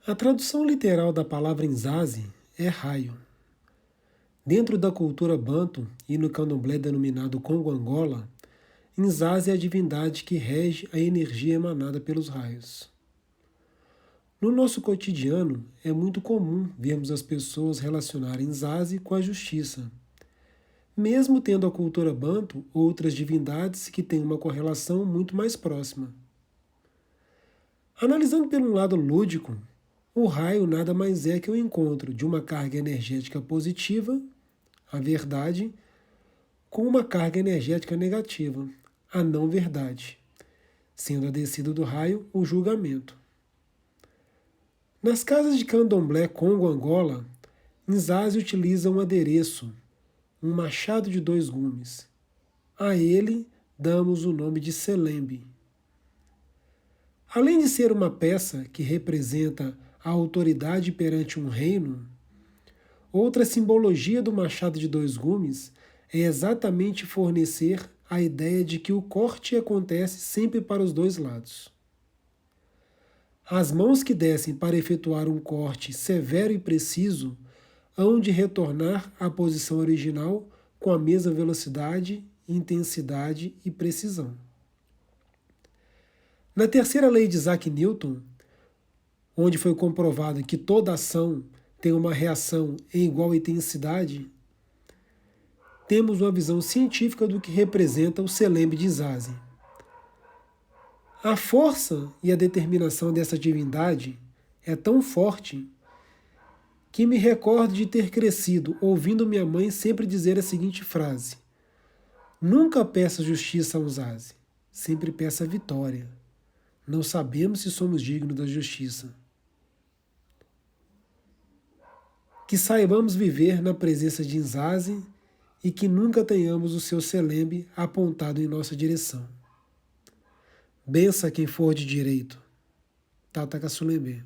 A tradução literal da palavra Nzazi é raio. Dentro da cultura banto e no candomblé denominado Congo-Angola, Nzazi é a divindade que rege a energia emanada pelos raios. No nosso cotidiano, é muito comum vermos as pessoas relacionarem Nzazi com a justiça, mesmo tendo a cultura banto outras divindades que têm uma correlação muito mais próxima. Analisando pelo lado lúdico, o raio nada mais é que o encontro de uma carga energética positiva, a verdade, com uma carga energética negativa, a não verdade, sendo a descida do raio o julgamento. Nas casas de candomblé Congo-Angola, Nzazi utiliza um adereço, um machado de 2 gumes. A ele damos o nome de selembe. Além de ser uma peça que representa a autoridade perante um reino, outra simbologia do machado de 2 gumes é exatamente fornecer a ideia de que o corte acontece sempre para os 2 lados. As mãos que descem para efetuar um corte severo e preciso hão de retornar à posição original com a mesma velocidade, intensidade e precisão. Na terceira lei de Isaac Newton, onde foi comprovado que toda ação tem uma reação em igual intensidade, temos uma visão científica do que representa o Selembe de Nzazi. A força e a determinação dessa divindade é tão forte que me recordo de ter crescido ouvindo minha mãe sempre dizer a seguinte frase: nunca peça justiça a Nzazi, sempre peça vitória. Não sabemos se somos dignos da justiça. Que saibamos viver na presença de Nzazi e que nunca tenhamos o seu selembe apontado em nossa direção. Bença quem for de direito. Tata Kassulembe.